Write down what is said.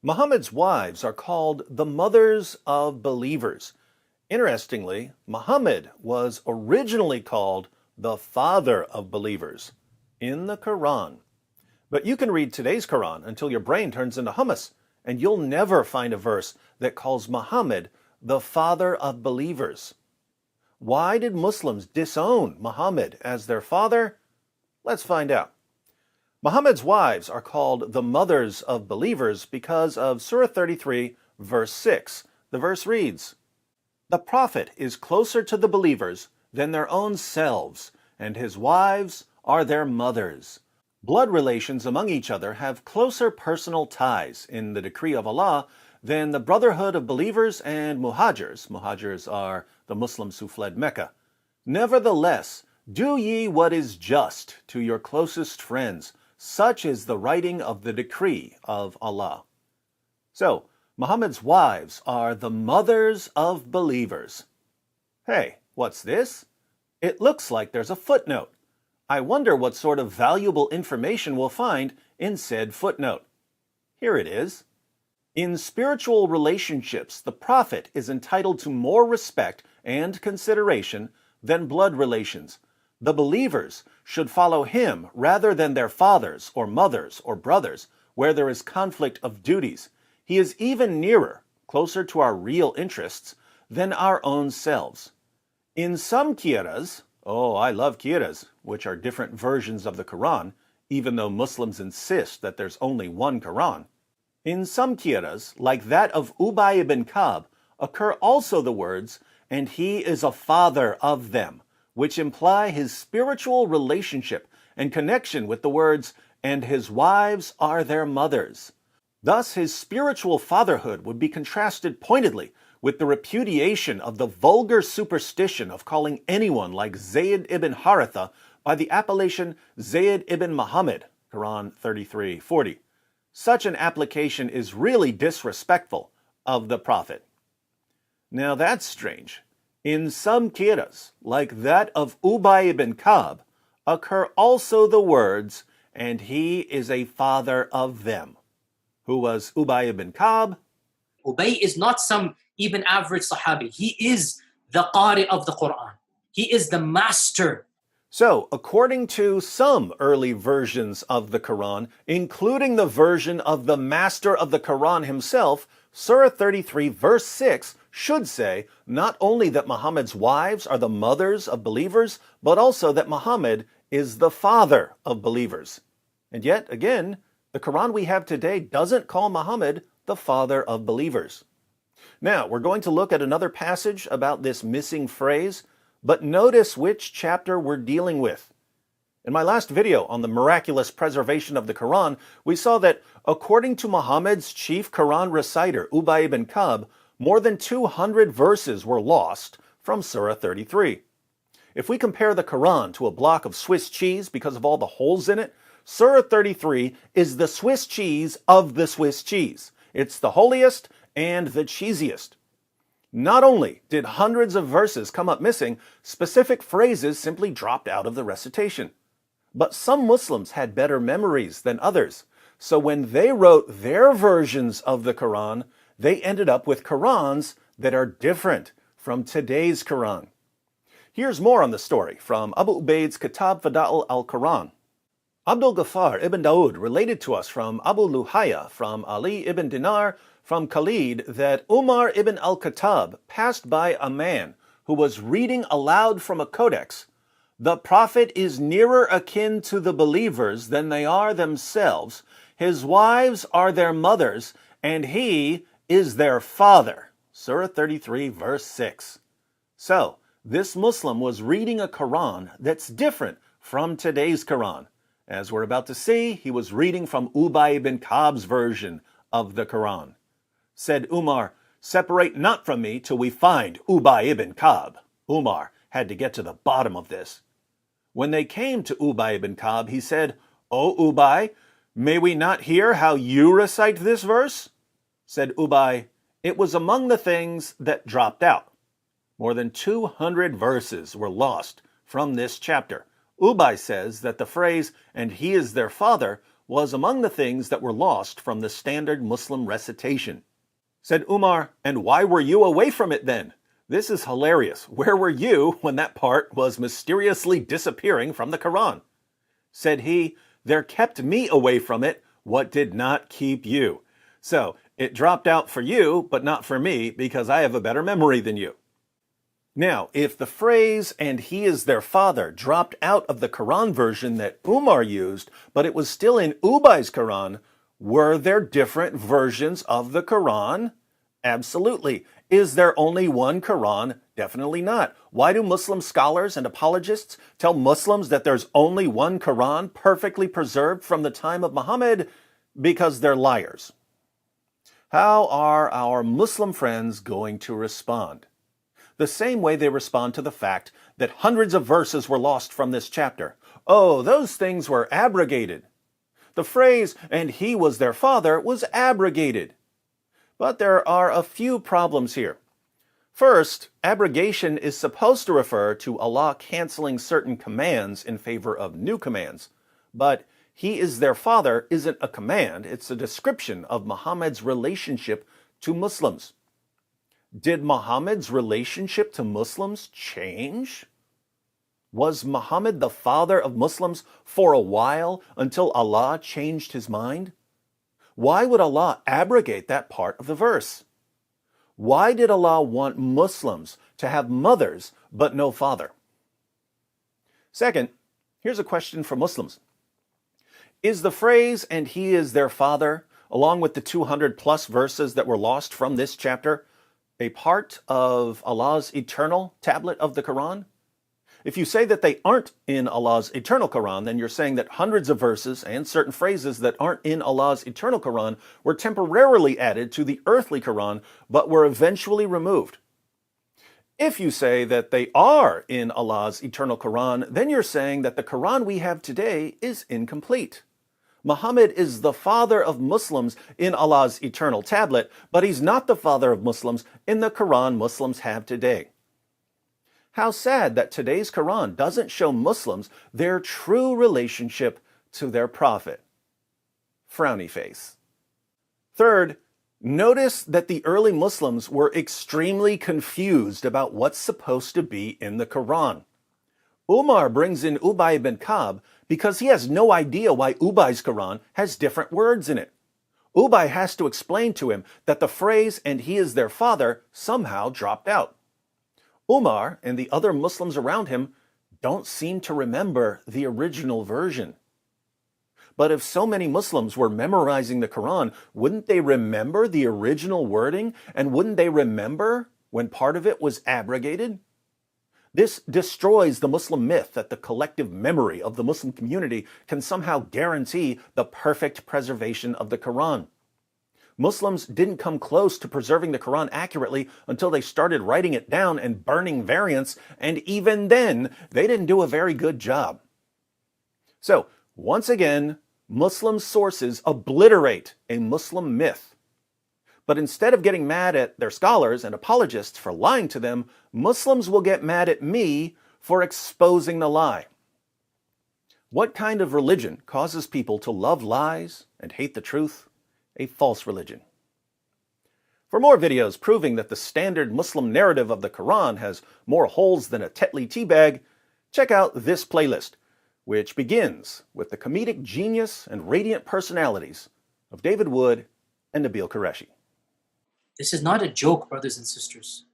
Muhammad's wives are called the mothers of believers. Interestingly, Muhammad was originally called the father of believers in the Quran. But you can read today's Quran until your brain turns into hummus, and you'll never find a verse that calls Muhammad the father of believers. Why did Muslims disown Muhammad as their father? Let's find out. Muhammad's wives are called the mothers of believers because of Surah 33, verse 6. The verse reads, "The Prophet is closer to the believers than their own selves, and his wives are their mothers." Blood relations among each other have closer personal ties in the decree of Allah than the brotherhood of believers and muhajirs. Muhajirs are the Muslims who fled Mecca. Nevertheless, do ye what is just to your closest friends. Such is the writing of the decree of Allah. So, Muhammad's wives are the mothers of believers. Hey, what's this? It looks like there's a footnote. I wonder what sort of valuable information we'll find in said footnote. Here it is. In spiritual relationships, the Prophet is entitled to more respect and consideration than blood relations. The believers should follow him rather than their fathers or mothers or brothers, where there is conflict of duties. He is even nearer, closer to our real interests, than our own selves. In some qiras, I love qiras, which are different versions of the Quran, even though Muslims insist that there's only one Quran. In some qiras, like that of Ubay ibn Ka'b, occur also the words, "and he is a father of them," which imply his spiritual relationship and connection with the words, "and his wives are their mothers." Thus, his spiritual fatherhood would be contrasted pointedly with the repudiation of the vulgar superstition of calling anyone like Zayd ibn Haritha by the appellation Zayd ibn Muhammad, Quran 33:40. Such an application is really disrespectful of the Prophet. Now that's strange. In some qiras, like that of Ubay ibn Ka'b, occur also the words, "and he is a father of them." Who was Ubay ibn Ka'b? Ubay is not some even average Sahabi. He is the Qari of the Quran. He is the master. So, according to some early versions of the Quran, including the version of the master of the Quran himself, Surah 33, verse 6 should say not only that Muhammad's wives are the mothers of believers, but also that Muhammad is the father of believers. And yet, again, the Quran we have today doesn't call Muhammad the father of believers. Now, we're going to look at another passage about this missing phrase, but notice which chapter we're dealing with. In my last video on the miraculous preservation of the Quran, we saw that according to Muhammad's chief Quran reciter, Ubay ibn Ka'b, more than 200 verses were lost from Surah 33. If we compare the Quran to a block of Swiss cheese because of all the holes in it, Surah 33 is the Swiss cheese of the Swiss cheese. It's the holiest and the cheesiest. Not only did hundreds of verses come up missing, specific phrases simply dropped out of the recitation. But some Muslims had better memories than others, so when they wrote their versions of the Quran, they ended up with Qurans that are different from today's Quran. Here's more on the story from Abu Ubaid's Kitab Fada'il al-Quran. Abdul Ghaffar ibn Daud related to us from Abu Luhaya, from Ali ibn Dinar, from Khalid, that Umar ibn al-Khattab passed by a man who was reading aloud from a codex, "The Prophet is nearer akin to the believers than they are themselves. His wives are their mothers, and he is their father." Surah 33, verse 6. So, this Muslim was reading a Quran that's different from today's Quran. As we're about to see, he was reading from Ubay ibn Ka'b's version of the Quran. Said Umar, "Separate not from me till we find Ubay ibn Ka'b." Umar had to get to the bottom of this. When they came to Ubay ibn Ka'b, he said, "O Ubay, may we not hear how you recite this verse?" Said Ubay, "It was among the things that dropped out." More than 200 verses were lost from this chapter. Ubay says that the phrase, "and he is their father," was among the things that were lost from the standard Muslim recitation. Said Umar, "And why were you away from it then? This is hilarious. Where were you when that part was mysteriously disappearing from the Quran?" Said he, "There kept me away from it what did not keep you. So it dropped out for you, but not for me, because I have a better memory than you." Now, if the phrase, "and he is their father," dropped out of the Quran version that Umar used, but it was still in Ubay's Quran, were there different versions of the Quran? Absolutely. Is there only one Quran? Definitely not. Why do Muslim scholars and apologists tell Muslims that there's only one Quran perfectly preserved from the time of Muhammad? Because they're liars. How are our Muslim friends going to respond? The same way they respond to the fact that hundreds of verses were lost from this chapter. Oh, those things were abrogated. The phrase, "and he was their father," was abrogated. But there are a few problems here. First, abrogation is supposed to refer to Allah canceling certain commands in favor of new commands. But "he is their father" isn't a command, it's a description of Muhammad's relationship to Muslims. Did Muhammad's relationship to Muslims change? Was Muhammad the father of Muslims for a while until Allah changed his mind? Why would Allah abrogate that part of the verse? Why did Allah want Muslims to have mothers but no father? Second, here's a question for Muslims. Is the phrase, "and he is their father," along with the 200 plus verses that were lost from this chapter, a part of Allah's eternal tablet of the Quran? If you say that they aren't in Allah's eternal Quran, then you're saying that hundreds of verses and certain phrases that aren't in Allah's eternal Quran were temporarily added to the earthly Quran, but were eventually removed. If you say that they are in Allah's eternal Quran, then you're saying that the Quran we have today is incomplete. Muhammad is the father of Muslims in Allah's eternal tablet, but he's not the father of Muslims in the Quran Muslims have today. How sad that today's Quran doesn't show Muslims their true relationship to their prophet. Frowny face. Third, notice that the early Muslims were extremely confused about what's supposed to be in the Quran. Umar brings in Ubay ibn Ka'b because he has no idea why Ubay's Quran has different words in it. Ubay has to explain to him that the phrase, "and he is their father," somehow dropped out. Umar and the other Muslims around him don't seem to remember the original version. But if so many Muslims were memorizing the Quran, wouldn't they remember the original wording? And wouldn't they remember when part of it was abrogated? This destroys the Muslim myth that the collective memory of the Muslim community can somehow guarantee the perfect preservation of the Quran. Muslims didn't come close to preserving the Quran accurately until they started writing it down and burning variants, and even then, they didn't do a very good job. So, once again, Muslim sources obliterate a Muslim myth. But instead of getting mad at their scholars and apologists for lying to them, Muslims will get mad at me for exposing the lie. What kind of religion causes people to love lies and hate the truth? A false religion. For more videos proving that the standard Muslim narrative of the Quran has more holes than a Tetley teabag, check out this playlist, which begins with the comedic genius and radiant personalities of David Wood and Nabil Qureshi. This is not a joke, brothers and sisters.